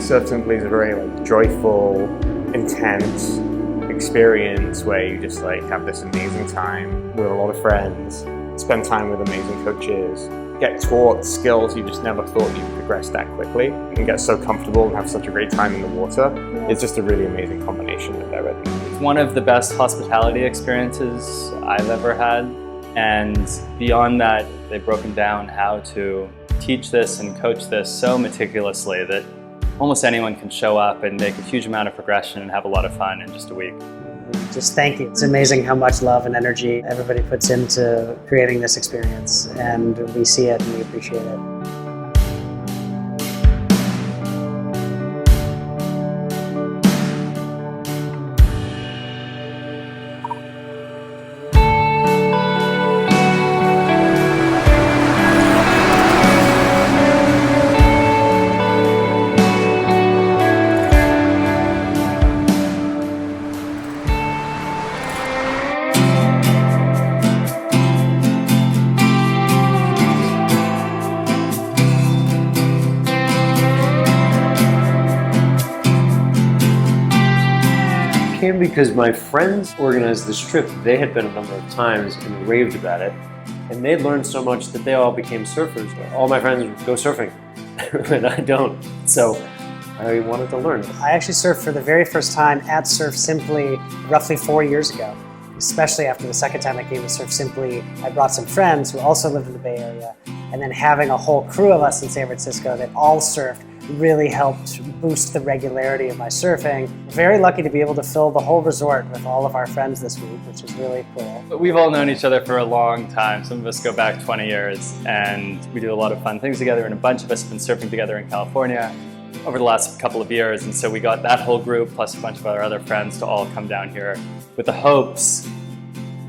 Surf Simply is a very joyful, intense experience where you just have this amazing time with a lot of friends, spend time with amazing coaches, get taught skills you just never thought you'd progress that quickly, and get so comfortable and have such a great time in the water. It's just a really amazing combination of everything. It's one of the best hospitality experiences I've ever had, and beyond that, they've broken down how to teach this and coach this so meticulously that almost anyone can show up and make a huge amount of progression and have a lot of fun in just a week. Just thank you. It's amazing how much love and energy everybody puts into creating this experience, and we see it and we appreciate it. Because my friends organized this trip. They had been a number of times and raved about it, and they'd learned so much that they all became surfers. All my friends would go surfing, and I don't. So I wanted to learn. I actually surfed for the very first time at Surf Simply roughly 4 years ago. Especially after the second time I came to Surf Simply, I brought some friends who also lived in the Bay Area, and then having a whole crew of us in San Francisco that all surfed really helped boost the regularity of my surfing. Very lucky to be able to fill the whole resort with all of our friends this week, which is really cool. We've all known each other for a long time. Some of us go back 20 years, and we do a lot of fun things together, and a bunch of us have been surfing together in California over the last couple of years, and so we got that whole group plus a bunch of our other friends to all come down here with the hopes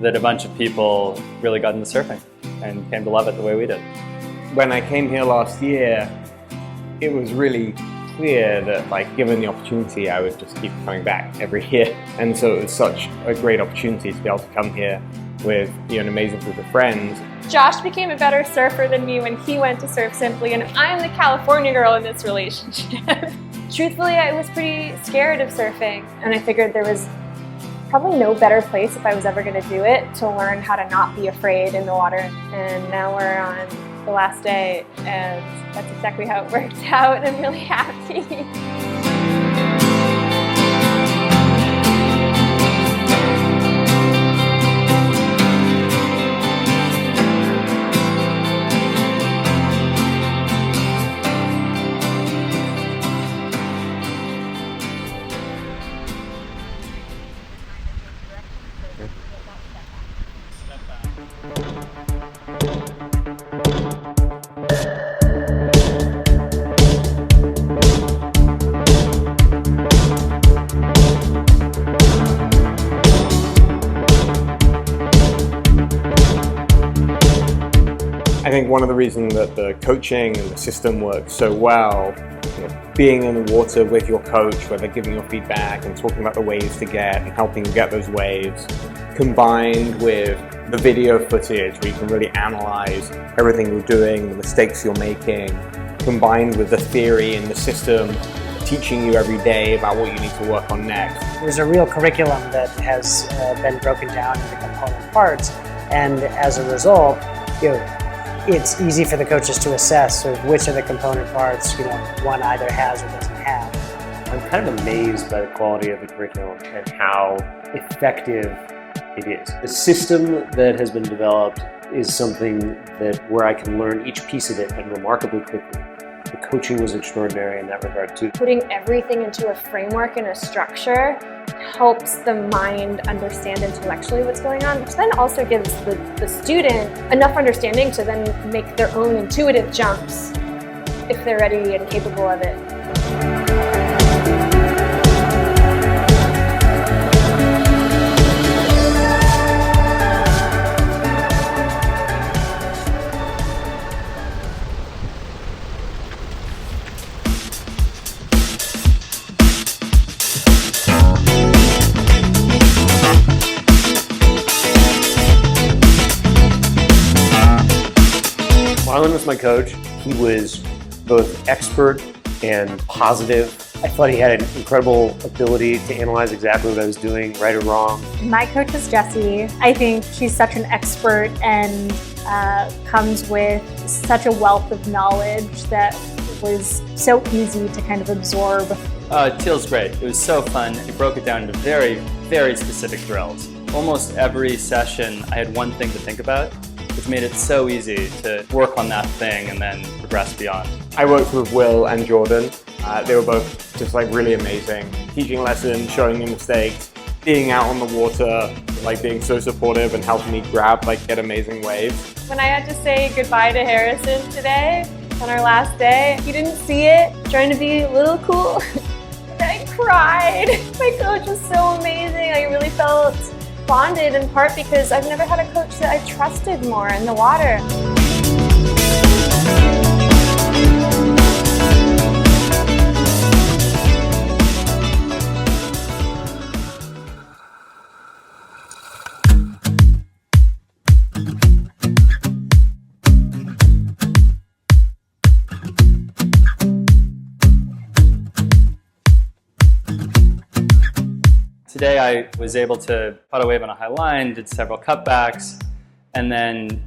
that a bunch of people really got into surfing and came to love it the way we did. When I came here last year, it was really clear that given the opportunity, I would just keep coming back every year. And so it was such a great opportunity to be able to come here with an amazing group of friends. Josh became a better surfer than me when he went to Surf Simply, and I'm the California girl in this relationship. Truthfully, I was pretty scared of surfing, and I figured there was probably no better place if I was ever going to do it to learn how to not be afraid in the water. And now we're on the last day, and that's exactly how it worked out, and I'm really happy. I think one of the reasons that the coaching and the system works so well, being in the water with your coach, where they're giving you feedback and talking about the waves to get and helping you get those waves, combined with the video footage where you can really analyze everything you're doing, the mistakes you're making, combined with the theory and the system teaching you every day about what you need to work on next. There's a real curriculum that has been broken down into component parts, and as a result, it's easy for the coaches to assess which of the component parts one either has or doesn't have. I'm kind of amazed by the quality of the curriculum and how effective it is. The system that has been developed is something where I can learn each piece of it and remarkably quickly. The coaching was extraordinary in that regard too. Putting everything into a framework and a structure helps the mind understand intellectually what's going on, which then also gives the student enough understanding to then make their own intuitive jumps if they're ready and capable of it. Marlon was my coach. He was both expert and positive I thought he had an incredible ability to analyze exactly what I was doing, right or wrong. My coach is Jessie. I think she's such an expert and comes with such a wealth of knowledge that was so easy to kind of absorb. Teal's great. It was so fun. He broke it down into very, very specific drills. Almost every session I had one thing to think about, which made it so easy to work on that thing and then progress beyond. I worked with Will and Jordan. They were both just like really amazing. Teaching lessons, showing me mistakes, being out on the water, like being so supportive and helping me get amazing waves. When I had to say goodbye to Harrison today, on our last day, he didn't see it, trying to be a little cool. And I cried. My coach was so amazing. I really felt bonded in part because I've never had a coach that I trusted more in the water. Today I was able to putt a wave on a high line, did several cutbacks, and then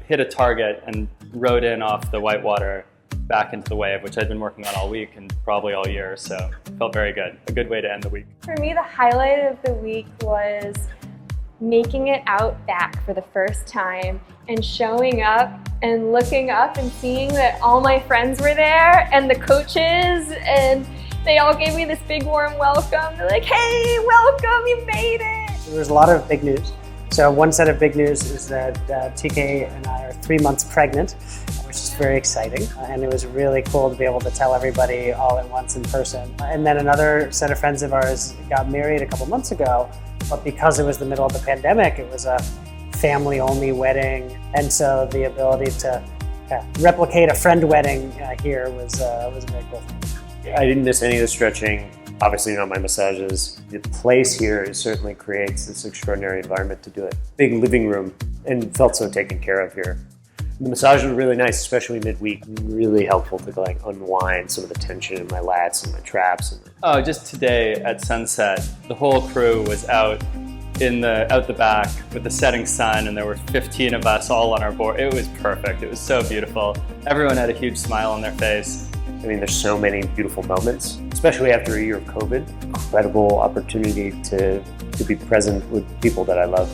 hit a target and rode in off the whitewater back into the wave, which I'd been working on all week and probably all year, so felt very good. A good way to end the week. For me, the highlight of the week was making it out back for the first time and showing up and looking up and seeing that all my friends were there and the coaches, and they all gave me this big warm welcome. They're like, hey, welcome, you made it. There was a lot of big news. So one set of big news is that TK and I are 3 months pregnant, which is very exciting. And it was really cool to be able to tell everybody all at once in person. And then another set of friends of ours got married a couple months ago, but because it was the middle of the pandemic, it was a family-only wedding. And so the ability to replicate a friend wedding here was a very cool thing. I didn't miss any of the stretching, obviously not my massages. The place here certainly creates this extraordinary environment to do it. Big living room, and felt so taken care of here. The massages were really nice, especially midweek. Really helpful to unwind some of the tension in my lats and my traps. Oh, just today at sunset, the whole crew was out the back with the setting sun, and there were 15 of us all on our board. It was perfect. It was so beautiful. Everyone had a huge smile on their face. I mean, there's so many beautiful moments, especially after a year of COVID. Incredible opportunity to be present with people that I love.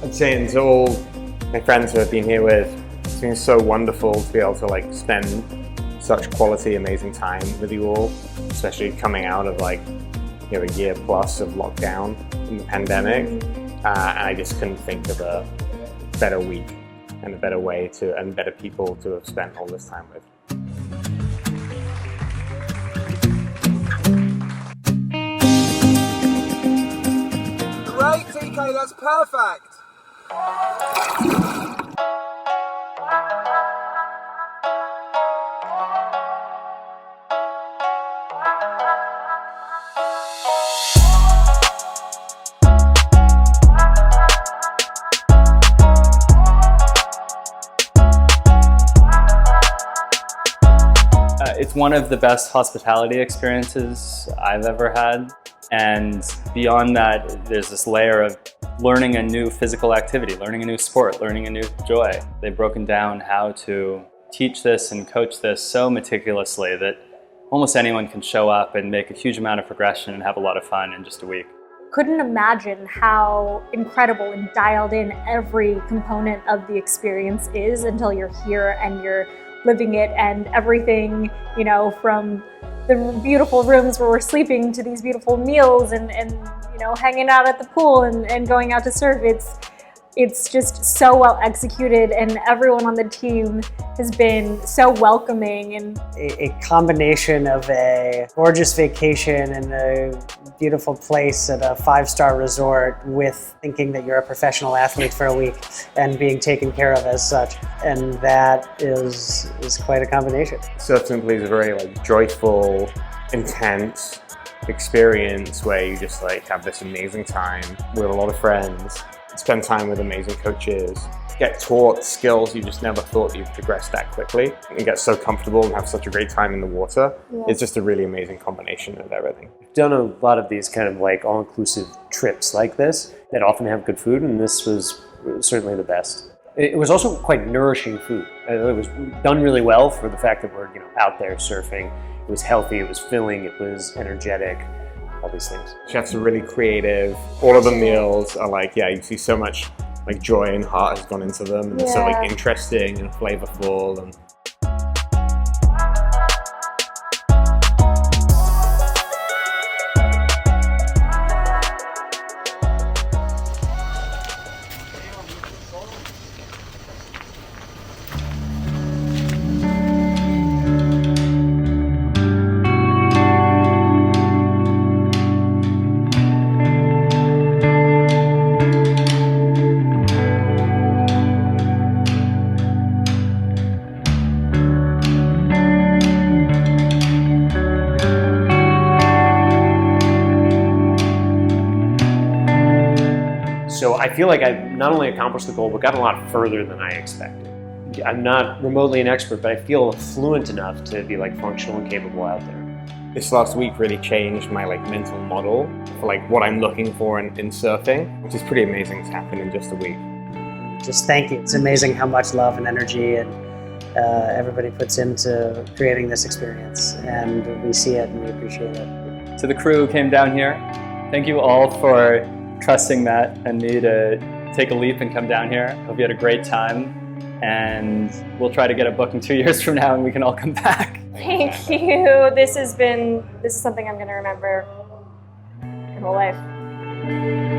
I'm saying to all my friends who I've been here with, it's been so wonderful to be able to spend such quality, amazing time with you all, especially coming out of a year plus of lockdown in the pandemic. And I just couldn't think of a better week and a better way and better people to have spent all this time with. Great, TK, that's perfect. It's one of the best hospitality experiences I've ever had. And beyond that, there's this layer of learning a new physical activity, learning a new sport, learning a new joy. They've broken down how to teach this and coach this so meticulously that almost anyone can show up and make a huge amount of progression and have a lot of fun in just a week. Couldn't imagine how incredible and dialed in every component of the experience is until you're here and you're living it, and everything, from the beautiful rooms where we're sleeping to these beautiful meals and hanging out at the pool and going out to surf. It's just so well executed, and everyone on the team has been so welcoming. And a combination of a gorgeous vacation and a beautiful place at a 5-star resort with thinking that you're a professional athlete for a week and being taken care of as such. And that is quite a combination. Surf Simply is a very joyful, intense experience where you just have this amazing time with a lot of friends, spend time with amazing coaches, get taught skills you just never thought you'd progress that quickly and get so comfortable and have such a great time in the water. Yeah. It's just a really amazing combination of everything. I've done a lot of these kind of like all-inclusive trips like this that often have good food, and this was certainly the best. It was also quite nourishing food. It was done really well for the fact that we're out there surfing. It was healthy, it was filling, it was energetic, all these things. Chefs are really creative. All of the meals are like, yeah, you see so much like joy and heart has gone into them, and they're so like interesting and flavorful. And So I feel like I've not only accomplished the goal, but gotten a lot further than I expected. I'm not remotely an expert, but I feel fluent enough to be like functional and capable out there. this last week really changed my like mental model for like what I'm looking for in surfing, which is pretty amazing to happen in just a week. Just thank you. It's amazing how much love and energy and everybody puts into creating this experience, and we see it and we appreciate it. To the crew who came down here, thank you all for trusting Matt and me to take a leap and come down here. Hope you had a great time, and we'll try to get a booking 2 years from now and we can all come back. Thank you. This is something I'm going to remember my whole life.